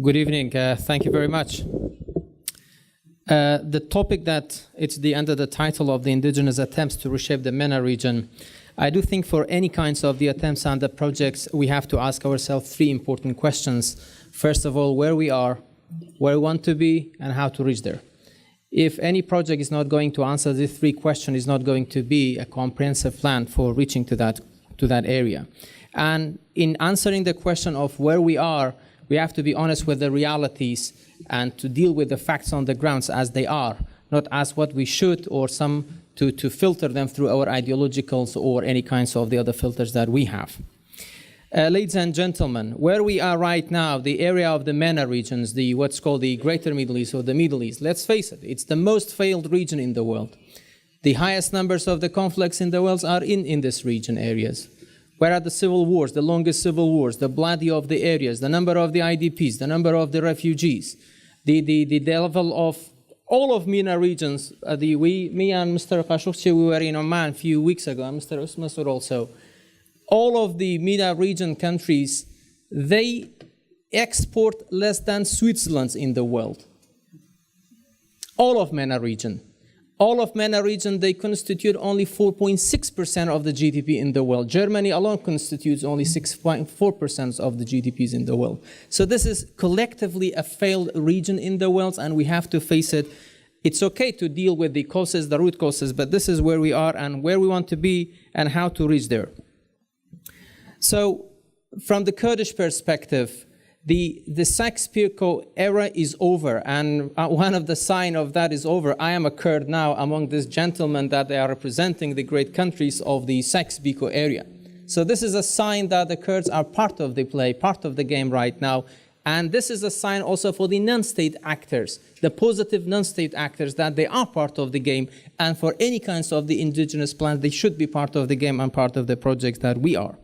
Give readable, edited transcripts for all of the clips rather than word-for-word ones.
Good evening. Thank you very much. The topic that it's under the title of the indigenous attempts to reshape the MENA region, I do think for any kinds of the attempts and the projects, we have to ask ourselves three important questions. First of all, where we are, where we want to be, and how to reach there. If any project is not going to answer these three questions, it's not going to be a comprehensive plan for reaching to that area. And in answering the question of where we are, we have to be honest with the realities and to deal with the facts on the grounds as they are, not as what we should or to filter them through our ideologicals or any kinds of the other filters that we have. Ladies and gentlemen, where we are right now, the area of the MENA regions, what's called the Greater Middle East or the Middle East, let's face it, it's the most failed region in the world. The highest numbers of the conflicts in the world are in this region areas. Where are the civil wars, the longest civil wars, the bloody of the areas, the number of the IDPs, the number of the refugees, the level of all of MENA regions. Me and Mr. Khashoggi, we were in Oman a few weeks ago, and Mr. Usmasur also. All of the MENA region countries, they export less than Switzerland in the world. All of MENA region. All of MENA region, they constitute only 4.6% of the GDP in the world. Germany alone constitutes only 6.4% of the GDPs in the world. So this is collectively a failed region in the world, and we have to face it. It's okay to deal with the causes, the root causes, but this is where we are and where we want to be and how to reach there. So from the Kurdish perspective, the Sykes-Picot era is over, and one of the signs of that is over. I am a Kurd now among these gentlemen that they are representing the great countries of the Sykes-Picot area. So this is a sign that the Kurds are part of the play, part of the game right now, and this is a sign also for the non-state actors, the positive non-state actors, that they are part of the game, and for any kinds of the indigenous plans, they should be part of the game and part of the projects that we are.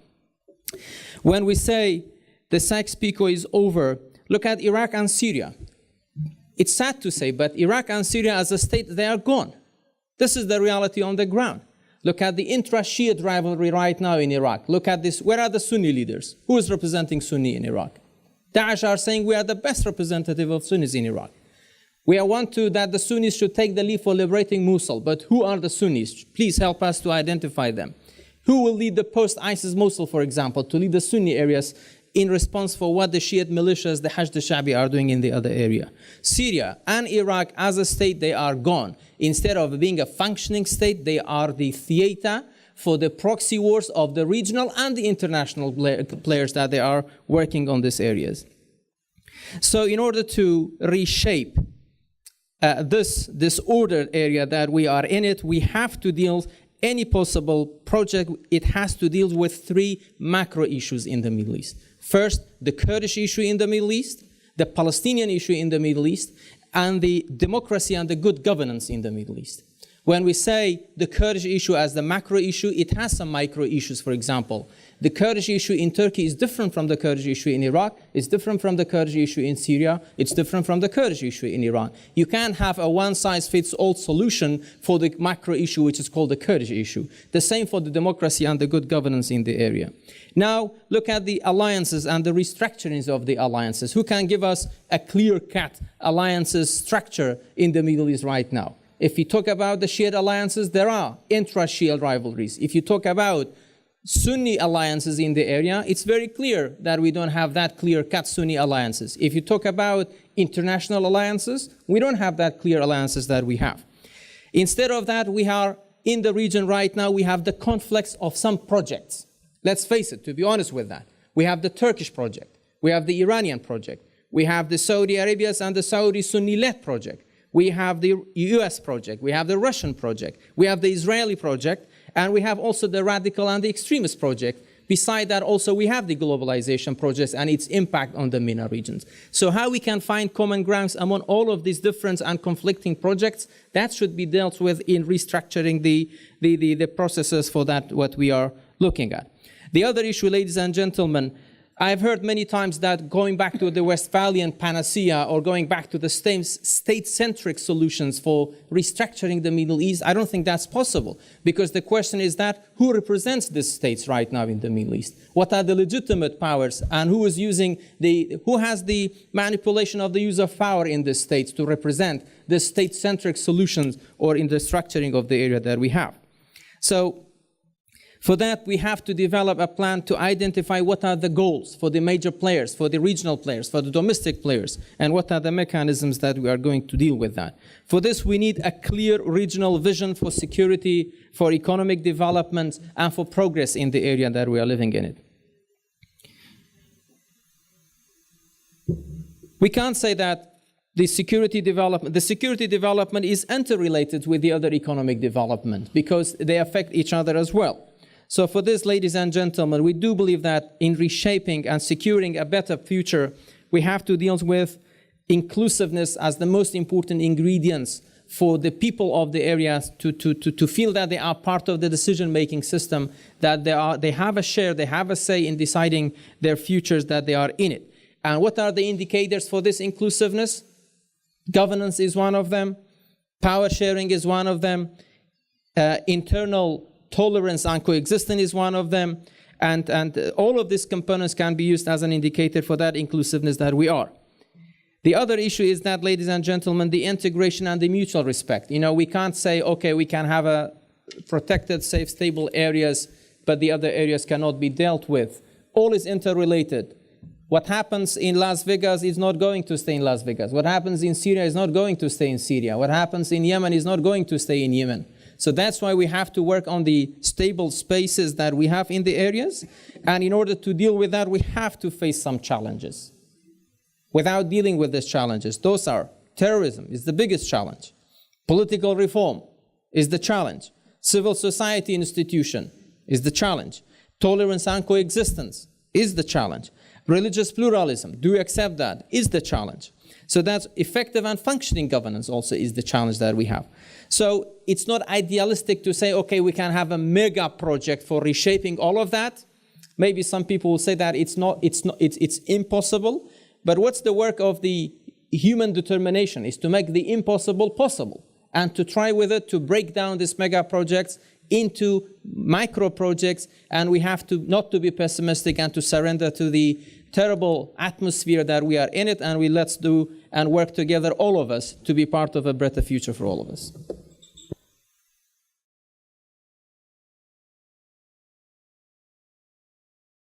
When we say the Sykes-Picot is over, look at Iraq and Syria. It's sad to say, but Iraq and Syria as a state, they are gone. This is the reality on the ground. Look at the intra-Shiite rivalry right now in Iraq. Look at this. Where are the Sunni leaders? Who is representing Sunni in Iraq? Daesh are saying we are the best representative of Sunnis in Iraq. We want that the Sunnis should take the lead for liberating Mosul, but who are the Sunnis? Please help us to identify them. Who will lead the post-ISIS Mosul, for example, to lead the Sunni areas in response for what the Shiite militias, the Hashd al-Sha'bi, are doing in the other area? Syria and Iraq as a state, they are gone. Instead of being a functioning state, they are the theater for the proxy wars of the regional and the international players that they are working on these areas. So in order to reshape this disordered area that we are in it, we have to deal any possible project, it has to deal with three macro issues in the Middle East. First, the Kurdish issue in the Middle East, the Palestinian issue in the Middle East, and the democracy and the good governance in the Middle East. When we say the Kurdish issue as the macro issue, it has some micro issues. For example, the Kurdish issue in Turkey is different from the Kurdish issue in Iraq, it's different from the Kurdish issue in Syria, it's different from the Kurdish issue in Iran. You can't have a one-size-fits-all solution for the macro issue, which is called the Kurdish issue. The same for the democracy and the good governance in the area. Now, look at the alliances and the restructurings of the alliances. Who can give us a clear-cut alliances structure in the Middle East right now? If you talk about the Shiite alliances, there are intra-Shiite rivalries. If you talk about Sunni alliances in the area, it's very clear that we don't have that clear-cut Sunni alliances. If you talk about international alliances, we don't have that clear alliances that we have. Instead of that, we are in the region right now, we have the conflicts of some projects. Let's face it, to be honest with that. We have the Turkish project. We have the Iranian project. We have the Saudi Arabia's and the Saudi Sunni-led project. We have the US project, we have the Russian project, we have the Israeli project, and we have also the radical and the extremist project. Beside that, also we have the globalization projects and its impact on the MENA regions. So how we can find common grounds among all of these different and conflicting projects, that should be dealt with in restructuring the processes for that, what we are looking at. The other issue, ladies and gentlemen, I've heard many times that going back to the Westphalian panacea or going back to the state-centric solutions for restructuring the Middle East, I don't think that's possible, because the question is that who represents these states right now in the Middle East? What are the legitimate powers, and who has the manipulation of the use of power in the states to represent the state-centric solutions or in the structuring of the area that we have? So, for that, we have to develop a plan to identify what are the goals for the major players, for the regional players, for the domestic players, and what are the mechanisms that we are going to deal with that. For this, we need a clear regional vision for security, for economic development, and for progress in the area that we are living in it. We can't say that the security development is interrelated with the other economic development, because they affect each other as well. So for this, ladies and gentlemen, we do believe that in reshaping and securing a better future, we have to deal with inclusiveness as the most important ingredients for the people of the areas to feel that they are part of the decision-making system, that they have a share, they have a say in deciding their futures, that they are in it. And what are the indicators for this inclusiveness? Governance is one of them. Power sharing is one of them. Internal tolerance and coexistence is one of them, and all of these components can be used as an indicator for that inclusiveness that we are. The other issue is that, ladies and gentlemen, the integration and the mutual respect. You know, we can't say, okay, we can have a protected, safe, stable areas, but the other areas cannot be dealt with. All is interrelated. What happens in Las Vegas is not going to stay in Las Vegas. What happens in Syria is not going to stay in Syria. What happens in Yemen is not going to stay in Yemen. So that's why we have to work on the stable spaces that we have in the areas. And in order to deal with that, we have to face some challenges. Without dealing with these challenges, those are terrorism is the biggest challenge. Political reform is the challenge. Civil society institution is the challenge. Tolerance and coexistence is the challenge. Religious pluralism, do we accept that, is the challenge. So that's effective and functioning governance also is the challenge that we have. So it's not idealistic to say, okay, we can have a mega project for reshaping all of that. Maybe some people will say that it's impossible. But what's the work of the human determination is to make the impossible possible and to try with it to break down these mega projects into micro projects. And we have to not to be pessimistic and to surrender to the terrible atmosphere that we are in it, and let's do and work together, all of us, to be part of a better future for all of us.